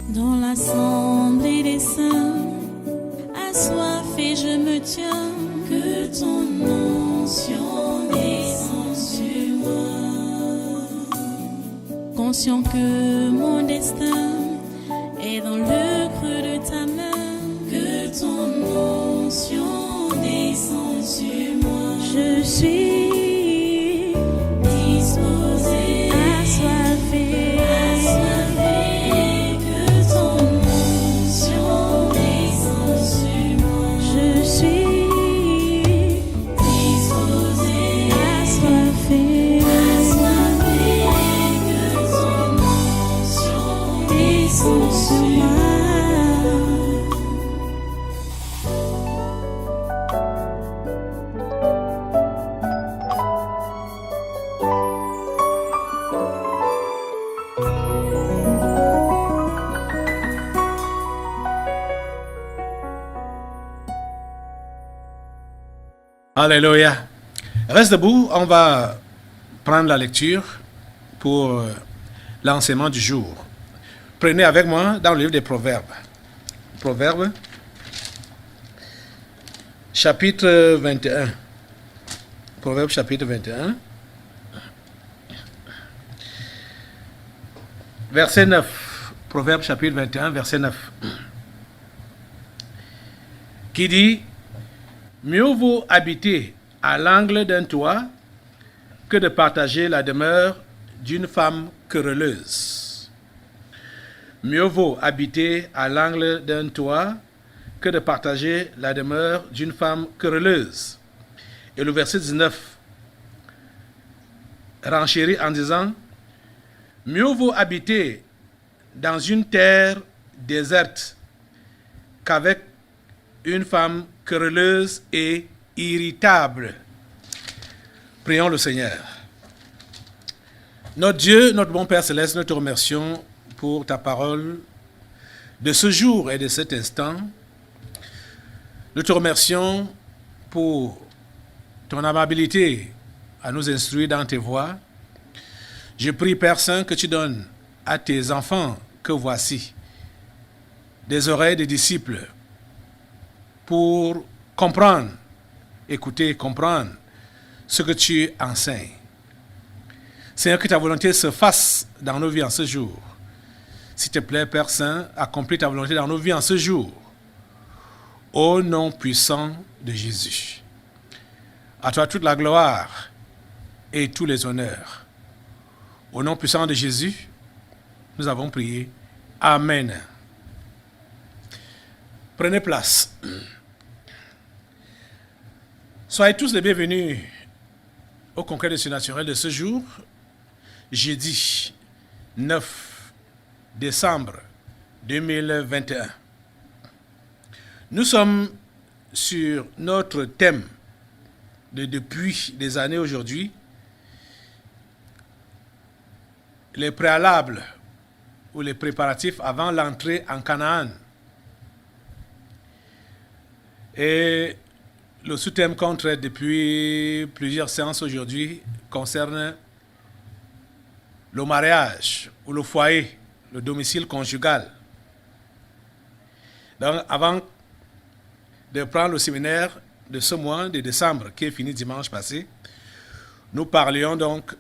Dans l'assemblée des saints, assoiffé je me tiens, que ton onction descende sur moi. Conscient que mon destin est dans le creux de ta main, que ton onction descende sur moi. Je suis disposé, assoiffé, que ton onction descende sur moi. Je suis disposé, assoiffé, que ton onction descende sur moi. Alléluia. Reste debout, on va prendre la lecture pour l'enseignement du jour. Prenez avec moi dans le livre des Proverbes. Proverbes, chapitre 21. Proverbes, chapitre 21. Verset 9. Proverbes, chapitre 21, verset 9. Qui dit: mieux vaut habiter à l'angle d'un toit que de partager la demeure d'une femme querelleuse. Mieux vaut habiter à l'angle d'un toit que de partager la demeure d'une femme querelleuse. Et le verset 19 renchérit en disant: mieux vaut habiter dans une terre déserte qu'avec une femme querelleuse et irritable. Prions le Seigneur. Notre Dieu, notre bon Père Céleste, nous te remercions pour ta parole de ce jour et de cet instant. Nous te remercions pour ton amabilité à nous instruire dans tes voies. Je prie, Père Saint, que tu donnes à tes enfants que voici des oreilles de disciples pour comprendre, écouter, comprendre ce que tu enseignes. Seigneur, que ta volonté se fasse dans nos vies en ce jour. S'il te plaît, Père Saint, accomplis ta volonté dans nos vies en ce jour. Au nom puissant de Jésus. À toi toute la gloire et tous les honneurs. Au nom puissant de Jésus, nous avons prié. Amen. Prenez place. Soyez tous les bienvenus au congrès de surnaturel de ce jour, jeudi 9 décembre 2021. Nous sommes sur notre thème depuis des années aujourd'hui, les préalables ou les préparatifs avant l'entrée en Canaan. Et le sous-thème qu'on traite depuis plusieurs séances aujourd'hui concerne le mariage ou le foyer, le domicile conjugal. Donc, avant de prendre le séminaire de ce mois de décembre qui est fini dimanche passé, nous parlions donc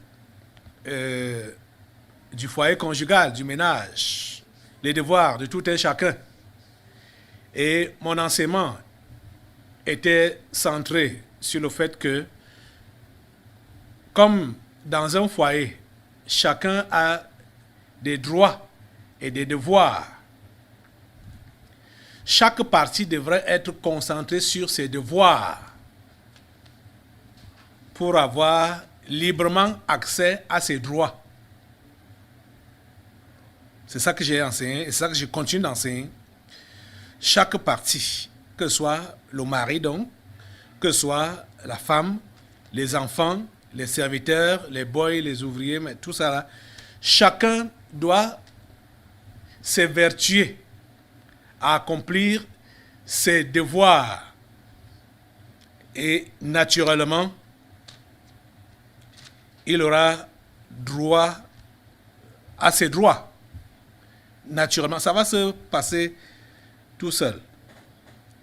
du foyer conjugal, du ménage, les devoirs de tout un chacun. Et mon enseignement était centré sur le fait que, comme dans un foyer, chacun a des droits et des devoirs, chaque partie devrait être concentrée sur ses devoirs pour avoir librement accès à ses droits. C'est ça que j'ai enseigné et c'est ça que je continue d'enseigner. Chaque partie, que ce soit le mari donc, que ce soit la femme, les enfants, les serviteurs, les boys, les ouvriers, mais tout ça là, chacun doit s'évertuer à accomplir ses devoirs. Et naturellement, il aura droit à ses droits. naturellement, ça va se passer tout seul.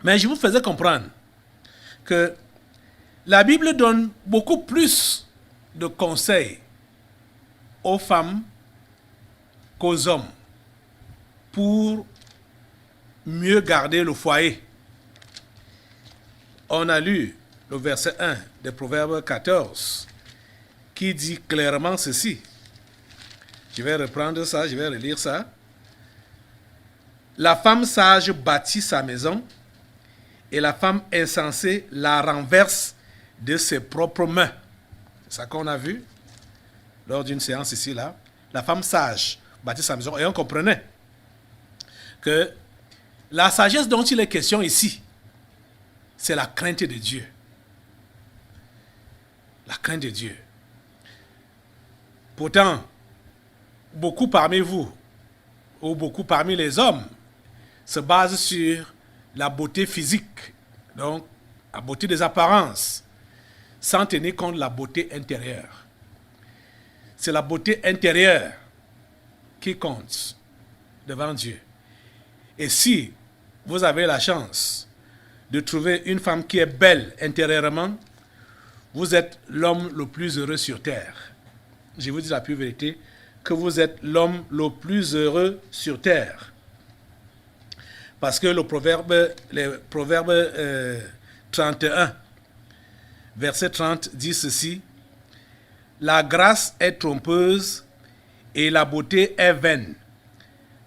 Mais je vous faisais comprendre que la Bible donne beaucoup plus de conseils aux femmes qu'aux hommes pour mieux garder le foyer. On a lu le verset 1 de Proverbe 14 qui dit clairement ceci. Je vais reprendre ça, je vais relire ça. La femme sage bâtit sa maison et la femme insensée la renverse de ses propres mains. C'est ça qu'on a vu lors d'une séance ici, là. La femme sage bâtit sa maison et on comprenait que la sagesse dont il est question ici, c'est la crainte de Dieu. La crainte de Dieu. Pourtant, beaucoup parmi vous, ou beaucoup parmi les hommes, se basent sur la beauté physique, donc la beauté des apparences, sans tenir compte de la beauté intérieure. C'est la beauté intérieure qui compte devant Dieu. Et si vous avez la chance de trouver une femme qui est belle intérieurement, vous êtes l'homme le plus heureux sur terre. Je vous dis la pure vérité, que vous êtes l'homme le plus heureux sur terre. Parce que le proverbe 31, verset 30 dit ceci. La grâce est trompeuse et la beauté est vaine.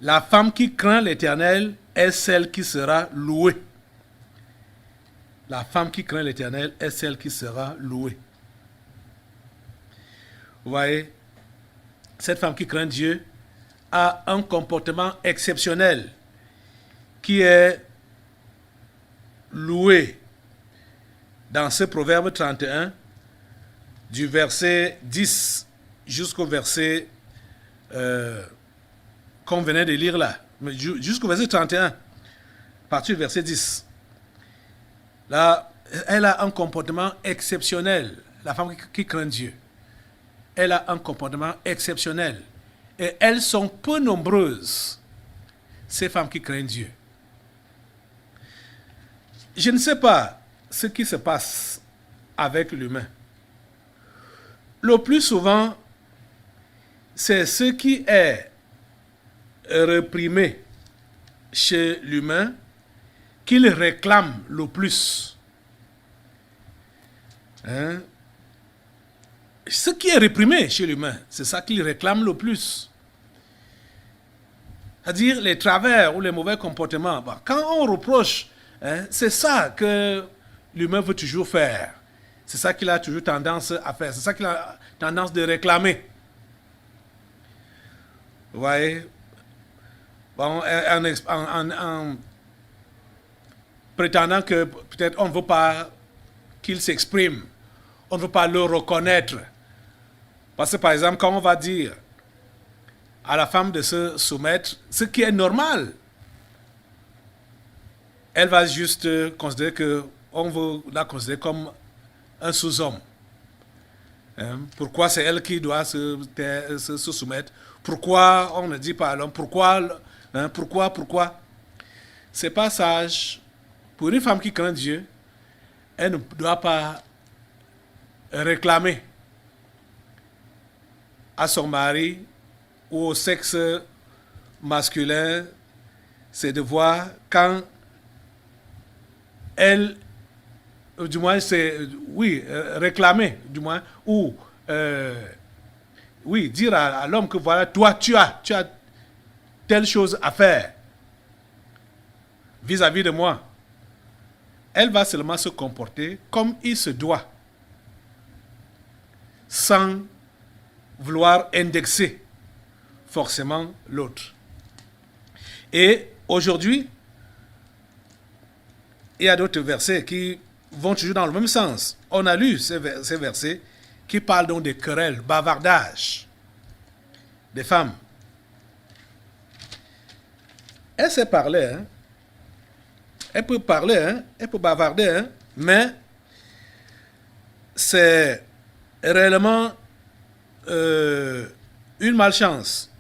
La femme qui craint l'Éternel est celle qui sera louée. La femme qui craint l'Éternel est celle qui sera louée. Vous voyez, cette femme qui craint Dieu a un comportement exceptionnel qui est loué dans ce proverbe 31 du verset 10 jusqu'au verset qu'on venait de lire là, jusqu'au verset 31, à partir du verset 10. Là, elle a un comportement exceptionnel, la femme qui craint Dieu. Elle a un comportement exceptionnel. Et elles sont peu nombreuses, ces femmes qui craignent Dieu. Je ne sais pas ce qui se passe avec l'humain. Le plus souvent, c'est ce qui est réprimé chez l'humain qu'il réclame le plus. Hein? Ce qui est réprimé chez l'humain, c'est ça qu'il réclame le plus. C'est-à-dire les travers ou les mauvais comportements. Bah, quand on reproche, c'est ça que l'humain veut toujours faire. C'est ça qu'il a toujours tendance à faire. C'est ça qu'il a tendance de réclamer. Vous voyez? Bon, en prétendant que peut-être on ne veut pas qu'il s'exprime. On ne veut pas le reconnaître. Parce que par exemple, quand on va dire à la femme de se soumettre, ce qui est normal, elle va juste considérer qu'on veut la considérer comme un sous-homme. Hein? Pourquoi c'est elle qui doit se soumettre? Pourquoi on ne dit pas à l'homme? Pourquoi? C'est pas sage. Pour une femme qui craint Dieu, elle ne doit pas réclamer à son mari ou au sexe masculin ses devoirs quand elle, du moins, réclamer, du moins, ou dire à l'homme que voilà, toi, tu as telle chose à faire vis-à-vis de moi. Elle va seulement se comporter comme il se doit, sans vouloir indexer forcément l'autre. Et aujourd'hui, il y a d'autres versets qui vont toujours dans le même sens. On a lu ces versets qui parlent donc des querelles, bavardages des femmes. Elle sait parler, hein? Elle peut parler, hein? Elle peut bavarder, hein? Mais c'est réellement une malchance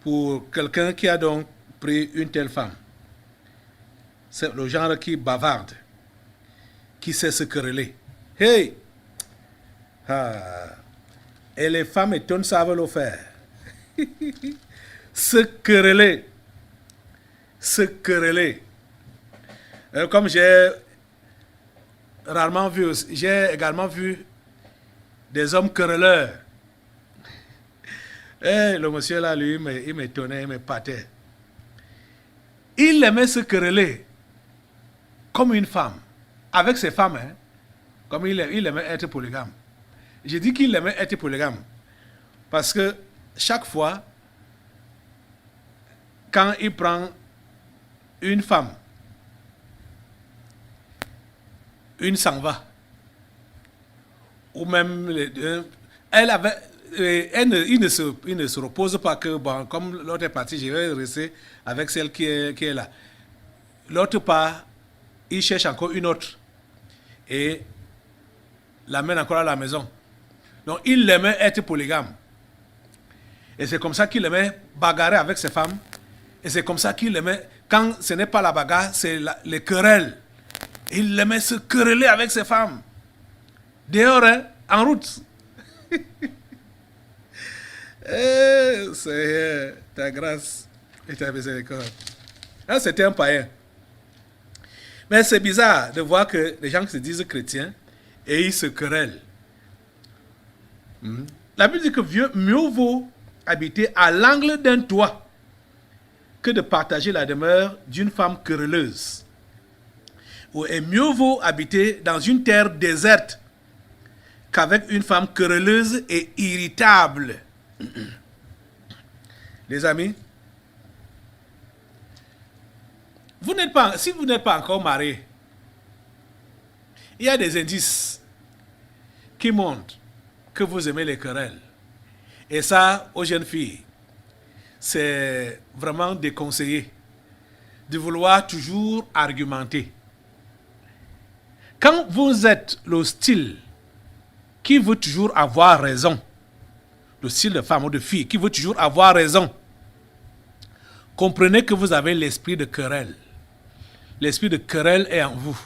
pour quelqu'un qui a donc pris une telle femme. C'est le genre qui bavarde, qui sait se quereller. Hey! Ah. Et les femmes étonnes savent le faire. Se quereller. Se quereller. Comme j'ai rarement vu, j'ai également vu des hommes querelleurs. Et le monsieur là, lui, il m'étonnait, il m'épatait. Il aimait se quereller comme une femme, avec ses femmes, hein, comme il aimait être polygame. J'ai dit qu'il aimait être polygame parce que chaque fois, quand il prend une femme, une s'en va, ou même les deux, il ne se repose pas que, bon, comme l'autre est parti, je vais rester avec celle qui est là. L'autre part, il cherche encore une autre et l'amène encore à la maison. Donc, il aimait être polygame. Et c'est comme ça qu'il aimait bagarrer avec ses femmes. Et c'est comme ça qu'il aimait, quand ce n'est pas la bagarre, c'est les querelles. Il aimait se quereller avec ses femmes. Dehors, hein, en route. C'est ta grâce et ta miséricorde. Là, c'était un païen. Mais c'est bizarre de voir que les gens qui se disent chrétiens et ils se querellent. La Bible dit que mieux vaut habiter à l'angle d'un toit que de partager la demeure d'une femme querelleuse. Et mieux vaut habiter dans une terre déserte qu'avec une femme querelleuse et irritable. Les amis, si vous n'êtes pas encore marié, il y a des indices qui montrent que vous aimez les querelles. Et ça, aux jeunes filles, c'est vraiment déconseillé de vouloir toujours argumenter. Quand vous êtes le style qui veut toujours avoir raison, le style de femme ou de fille qui veut toujours avoir raison, comprenez que vous avez l'esprit de querelle. L'esprit de querelle est en vous.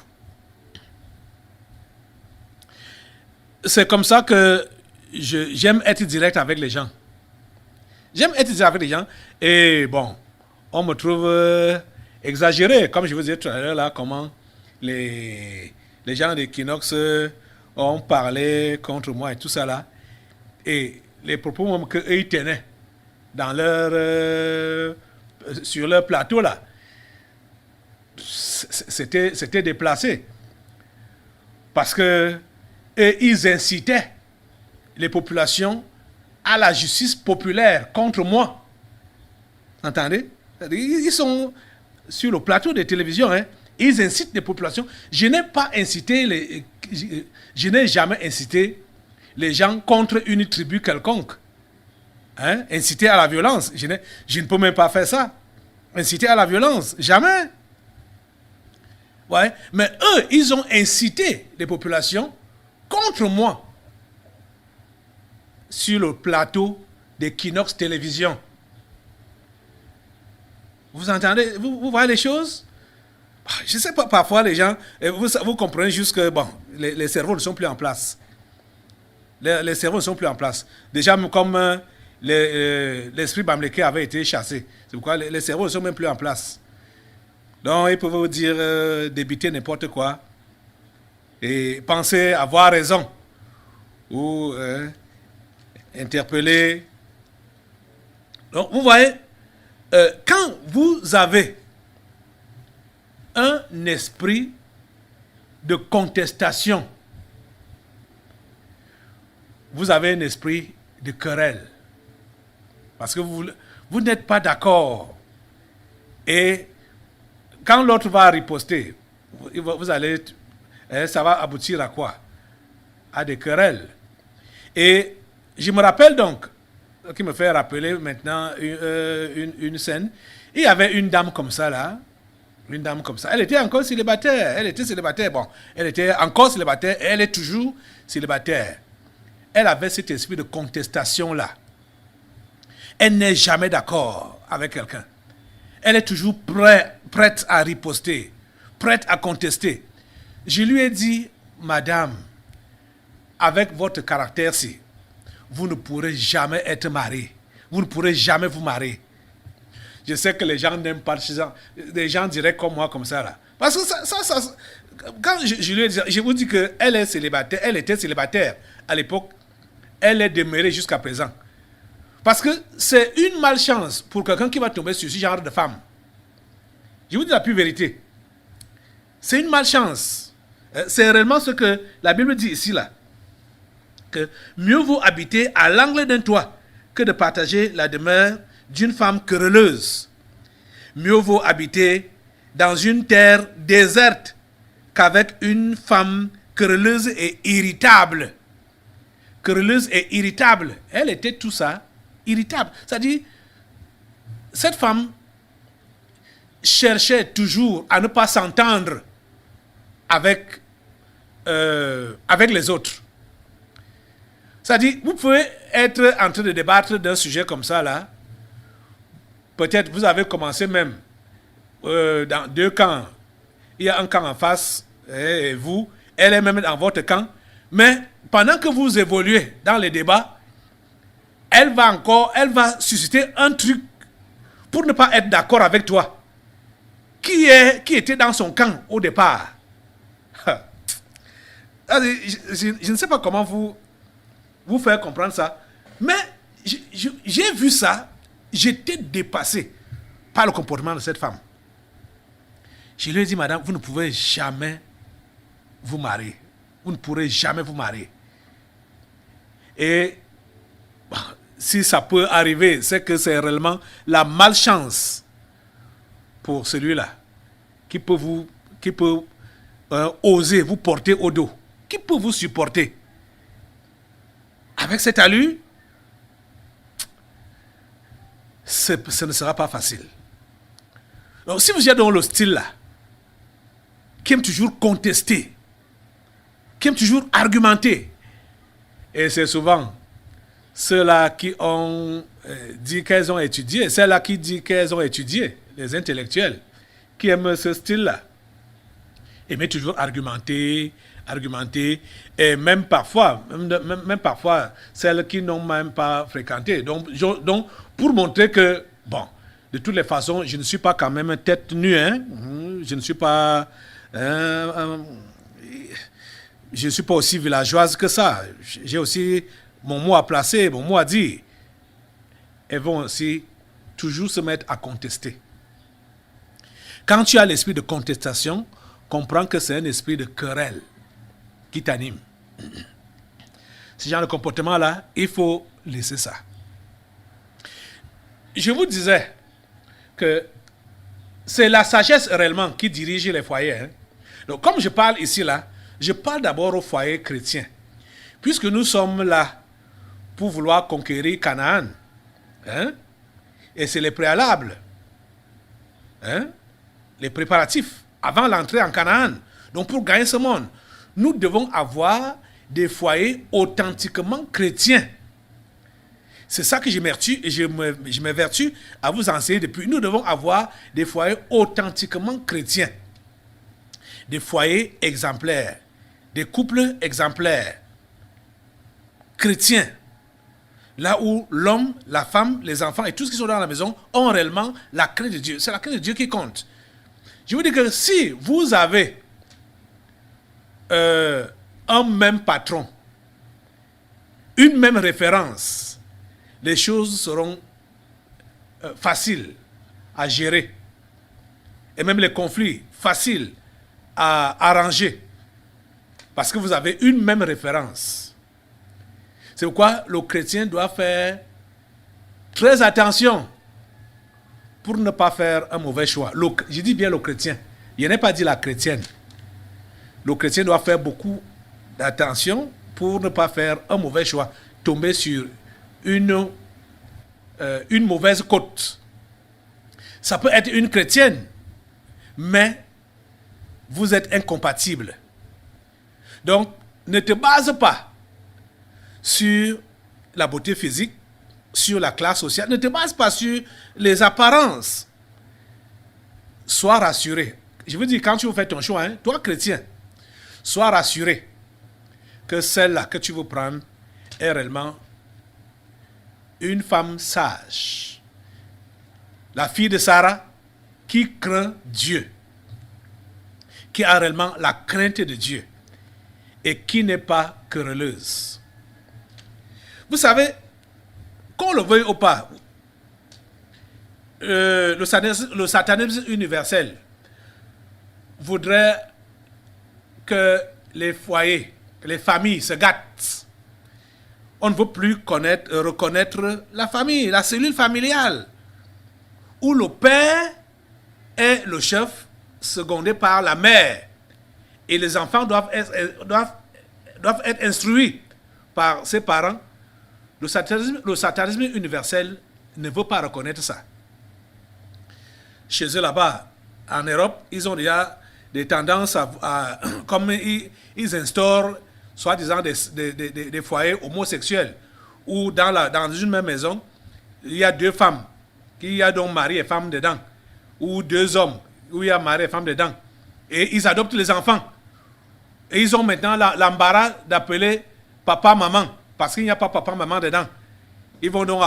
C'est comme ça que j'aime être direct avec les gens. J'aime être direct avec les gens. Et bon, on me trouve exagéré. Comme je vous disais tout à l'heure, là, comment les gens d'Equinox ont parlé contre moi et tout ça là. Et les propos même qu'eux ils tenaient dans sur leur plateau là, c'était déplacé. Parce que ils incitaient les populations à la justice populaire contre moi. Entendez? Ils sont sur le plateau de télévision, hein. Ils incitent les populations. Je n'ai jamais incité les gens contre une tribu quelconque. Hein? Inciter à la violence. Je ne peux même pas faire ça. Inciter à la violence. Jamais. Ouais. Mais eux, ils ont incité les populations contre moi sur le plateau d'Equinox Télévision. Vous entendez? Vous voyez les choses? Je ne sais pas, parfois les gens, vous comprenez juste que bon, les cerveaux ne sont plus en place. Les cerveaux ne sont plus en place. Déjà, comme l'esprit bamléké avait été chassé. C'est pourquoi les cerveaux ne sont même plus en place. Donc, ils peuvent vous dire, débiter n'importe quoi. Et penser avoir raison. Ou interpeller. Donc, vous voyez, quand vous avez un esprit de contestation, vous avez un esprit de querelle. Parce que vous n'êtes pas d'accord. Et quand l'autre va riposter, vous allez, ça va aboutir à quoi? À des querelles. Et je me rappelle donc, qui me fait rappeler maintenant une scène, il y avait une dame comme ça là, une dame comme ça. Elle était encore célibataire. Elle était célibataire. Bon, elle était encore célibataire. Elle est toujours célibataire. Elle avait cet esprit de contestation là. Elle n'est jamais d'accord. avec quelqu'un, elle est toujours prête à riposter, prête à contester. Je lui ai dit, madame, avec votre caractère-ci, vous ne pourrez jamais être mariée. Vous ne pourrez jamais vous marier. Je sais que les gens n'aiment pas les gens diraient comme moi, comme ça, là. Parce que ça quand je lui ai dit, je vous dis qu'elle est célibataire, elle était célibataire à l'époque, elle est demeurée jusqu'à présent. Parce que c'est une malchance pour quelqu'un qui va tomber sur ce genre de femme. Je vous dis la pure vérité. C'est une malchance. C'est réellement ce que la Bible dit ici, là. Que mieux vaut habiter à l'angle d'un toit que de partager la demeure d'une femme querelleuse. Mieux vaut habiter dans une terre déserte qu'avec une femme querelleuse et irritable. Querelleuse et irritable. Elle était tout ça, irritable. C'est-à-dire, cette femme cherchait toujours à ne pas s'entendre avec les autres. C'est-à-dire, vous pouvez être en train de débattre d'un sujet comme ça, là. Peut-être vous avez commencé même dans deux camps. Il y a un camp en face, et vous, elle est même dans votre camp. Mais pendant que vous évoluez dans les débats, elle va susciter un truc pour ne pas être d'accord avec toi. Qui était dans son camp au départ. Je ne sais pas comment vous faire comprendre ça. Mais j'ai vu ça, j'étais dépassé par le comportement de cette femme. Je lui ai dit, madame, vous ne pouvez jamais vous marier. Vous ne pourrez jamais vous marier. Et si ça peut arriver, c'est que c'est réellement la malchance pour celui-là qui peut oser vous porter au dos, qui peut vous supporter. Avec cette allure, ce ne sera pas facile. Donc, si vous êtes dans le style là, qui aime toujours contester, qui aime toujours argumenter, et c'est souvent ceux-là qui ont dit qu'elles ont étudié, celles-là qui disent qu'elles ont étudié, les intellectuels, qui aiment ce style-là, aimer toujours argumenter, et même parfois celles qui n'ont même pas fréquenté. Donc, pour montrer que, bon, de toutes les façons, je ne suis pas quand même tête nue, hein? Je ne suis pas aussi villageoise que ça. J'ai aussi mon mot à placer, mon mot à dire. Elles vont aussi toujours se mettre à contester. Quand tu as l'esprit de contestation, comprends que c'est un esprit de querelle qui t'anime. Ce genre de comportement-là, il faut laisser ça. Je vous disais que c'est la sagesse réellement qui dirige les foyers. Hein. Donc, comme je parle ici, là, je parle d'abord aux foyers chrétiens. Puisque nous sommes là pour vouloir conquérir Canaan. Hein? Et c'est les préalables. Hein? Les préparatifs avant l'entrée en Canaan. Donc, pour gagner ce monde, nous devons avoir des foyers authentiquement chrétiens. C'est ça que je m'évertue à vous enseigner depuis. Nous devons avoir des foyers authentiquement chrétiens. Des foyers exemplaires. Des couples exemplaires. Chrétiens. Là où l'homme, la femme, les enfants et tout ce qui sont dans la maison ont réellement la crainte de Dieu. C'est la crainte de Dieu qui compte. Je vous dis que si vous avez un même patron, une même référence, les choses seront faciles à gérer. Et même les conflits faciles à arranger. Parce que vous avez une même référence. C'est pourquoi le chrétien doit faire très attention pour ne pas faire un mauvais choix. Je dis bien le chrétien. Je n'ai pas dit la chrétienne. Le chrétien doit faire beaucoup d'attention pour ne pas faire un mauvais choix. Tomber sur une mauvaise côte. Ça peut être une chrétienne, mais vous êtes incompatibles. Donc, ne te base pas sur la beauté physique, sur la classe sociale, ne te base pas sur les apparences. Sois rassuré. Je veux dire, quand tu veux faire ton choix, hein, toi chrétien, sois rassuré que celle-là que tu veux prendre est réellement une femme sage. La fille de Sarah qui craint Dieu, qui a réellement la crainte de Dieu et qui n'est pas querelleuse. Vous savez, qu'on le veuille ou pas, le satanisme universel voudrait que les foyers, les familles se gâtent. On ne veut plus reconnaître la famille, la cellule familiale, où le père est le chef, secondé par la mère. Et les enfants doivent être instruits par ses parents. Le satanisme universel ne veut pas reconnaître ça. Chez eux là-bas, en Europe, ils ont déjà des tendances comme ils instaurent soi-disant des foyers homosexuels, où dans une même maison, il y a deux femmes, il y a donc mari et femme dedans, ou deux hommes, où il y a mari et femme dedans, et ils adoptent les enfants. Et ils ont maintenant l'embarras d'appeler papa, maman, parce qu'il n'y a pas papa, maman dedans. Ils vont donc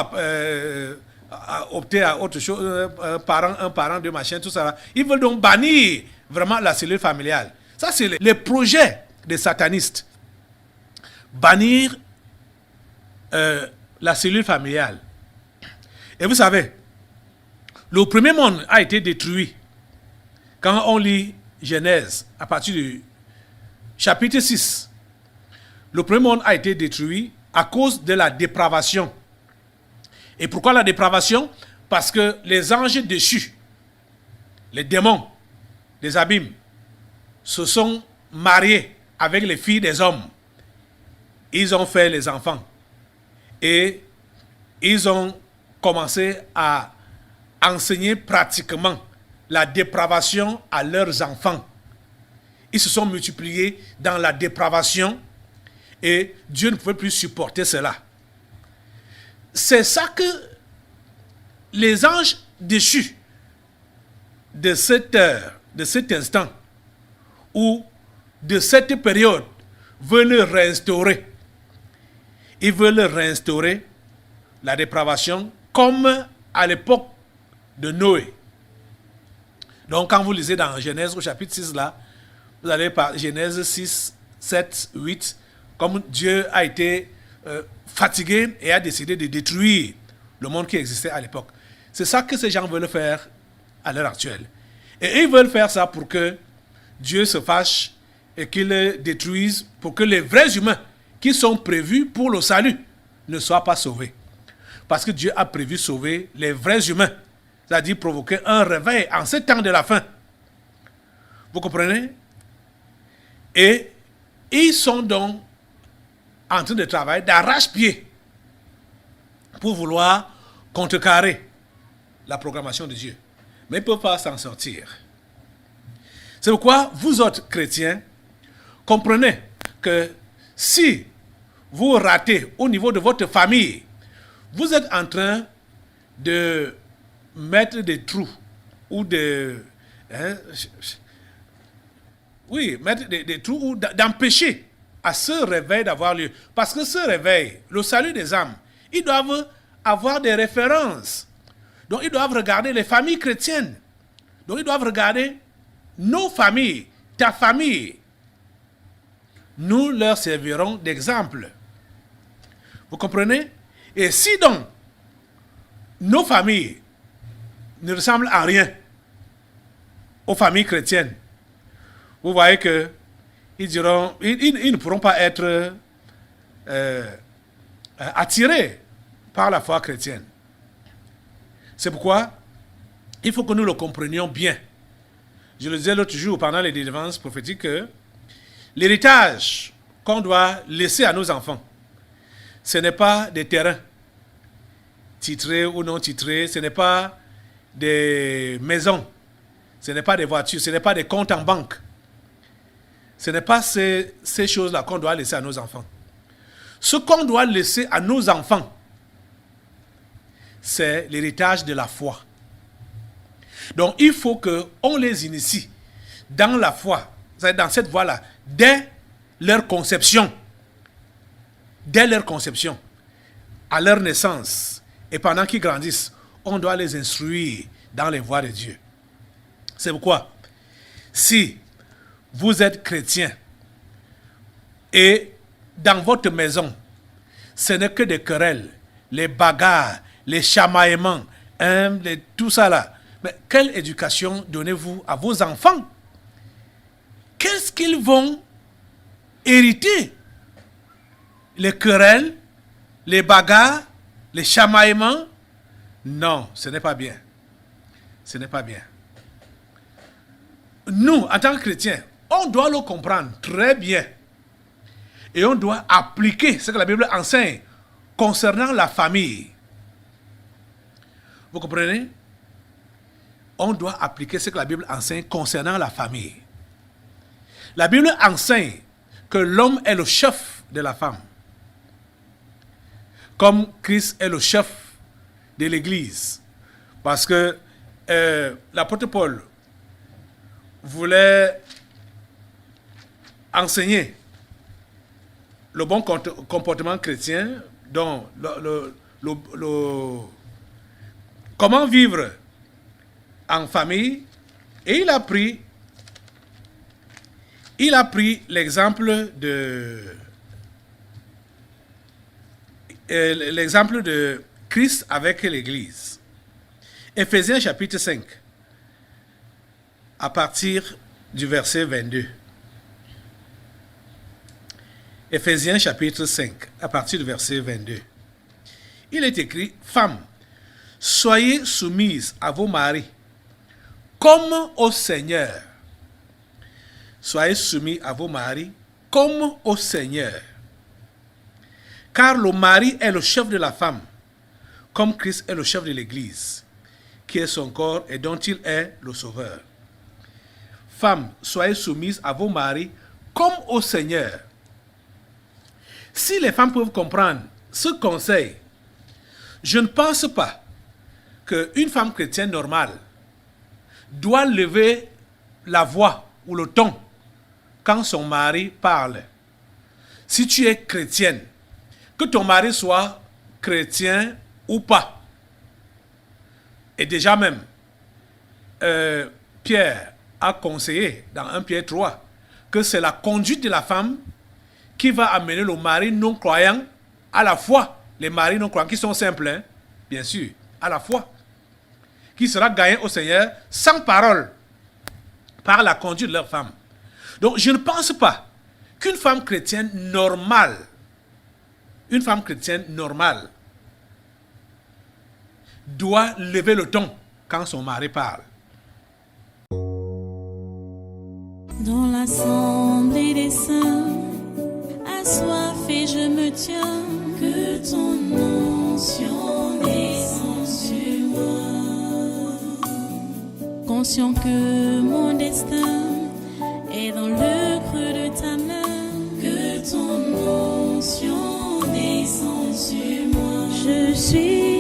opter à autre chose, un parent, deux machins, tout ça. Ils veulent donc bannir vraiment la cellule familiale. Ça, c'est les projets des satanistes. Bannir la cellule familiale. Et vous savez, le premier monde a été détruit quand on lit Genèse à partir du chapitre 6. Le premier monde a été détruit à cause de la dépravation. Et pourquoi la dépravation? Parce que les anges déchus, les démons des abîmes, se sont mariés avec les filles des hommes. Ils ont fait les enfants. Et ils ont commencé à enseigner pratiquement la dépravation à leurs enfants. Ils se sont multipliés dans la dépravation et Dieu ne pouvait plus supporter cela. C'est ça que les anges déchus de cette heure, de cet instant, ou de cette période, veulent réinstaurer. Ils veulent réinstaurer la dépravation comme à l'époque de Noé. Donc quand vous lisez dans Genèse au chapitre 6 là, vous allez par Genèse 6, 7, 8, comme Dieu a été fatigué et a décidé de détruire le monde qui existait à l'époque. C'est ça que ces gens veulent faire à l'heure actuelle. Et ils veulent faire ça pour que Dieu se fâche et qu'il détruise, pour que les vrais humains qui sont prévus pour le salut ne soient pas sauvés. Parce que Dieu a prévu sauver les vrais humains, c'est-à-dire provoquer un réveil en ce temps de la fin. Vous comprenez? Et ils sont donc en train de travailler d'arrache-pied pour vouloir contrecarrer la programmation de Dieu. Mais ils ne peuvent pas s'en sortir. C'est pourquoi vous autres chrétiens, comprenez que si vous ratez au niveau de votre famille, vous êtes en train de mettre des trous ou mettre des trous ou d'empêcher à ce réveil d'avoir lieu. Parce que ce réveil, le salut des âmes, ils doivent avoir des références. Donc ils doivent regarder les familles chrétiennes. Donc ils doivent regarder nos familles, ta famille. Nous leur servirons d'exemple. Vous comprenez? Et si donc nos familles ne ressemblent à rien aux familles chrétiennes, vous voyez que ils ne pourront pas être attirés par la foi chrétienne. C'est pourquoi il faut que nous le comprenions bien. Je le disais l'autre jour pendant les délivrances prophétiques que l'héritage qu'on doit laisser à nos enfants, ce n'est pas des terrains titrés ou non titrés, ce n'est pas des maisons, ce n'est pas des voitures, ce n'est pas des comptes en banque. Ce n'est pas ces choses-là qu'on doit laisser à nos enfants. Ce qu'on doit laisser à nos enfants, c'est l'héritage de la foi. Donc, il faut qu'on les initie dans la foi, dans cette voie-là, dès leur conception. Dès leur conception, à leur naissance, et pendant qu'ils grandissent, on doit les instruire dans les voies de Dieu. C'est pourquoi, si vous êtes chrétien, et dans votre maison, ce n'est que des querelles, les bagarres, les chamaillements, tout ça là. Mais quelle éducation donnez-vous à vos enfants? Qu'est-ce qu'ils vont hériter? Les querelles, les bagarres, les chamaillements? Non, ce n'est pas bien. Ce n'est pas bien. Nous, en tant que chrétiens, on doit le comprendre très bien. Et on doit appliquer ce que la Bible enseigne concernant la famille. Vous comprenez? On doit appliquer ce que la Bible enseigne concernant la famille. La Bible enseigne que l'homme est le chef de la femme. Comme Christ est le chef de l'Église. Parce que l'apôtre Paul voulait enseigner le bon comportement chrétien, dont comment vivre en famille, et il a pris l'exemple de Christ avec l'Église. Éphésiens chapitre 5, à partir du verset 22. Éphésiens chapitre 5, à partir du verset 22. Il est écrit, « Femmes, soyez soumises à vos maris, comme au Seigneur. » Soyez soumis à vos maris, comme au Seigneur. Car le mari est le chef de la femme, comme Christ est le chef de l'Église, qui est son corps et dont il est le sauveur. Femmes, soyez soumises à vos maris, comme au Seigneur. Si les femmes peuvent comprendre ce conseil, je ne pense pas qu'une femme chrétienne normale doit lever la voix ou le ton quand son mari parle. Si tu es chrétienne, que ton mari soit chrétien ou pas, et déjà même, Pierre a conseillé dans 1 Pierre 3 que c'est la conduite de la femme qui va amener le mari non-croyant à la foi. Les maris non-croyants qui sont simples, hein, bien sûr, à la foi. Qui sera gagné au Seigneur sans parole, par la conduite de leur femme. Donc je ne pense pas qu'une femme chrétienne normale, doit lever le ton quand son mari parle. Dans l'assemblée des saints, assoiffé je me tiens, que ton onction descende sur moi. Conscient que mon destin est dans le creux de ta main, que ton onction descende sur moi. Je suis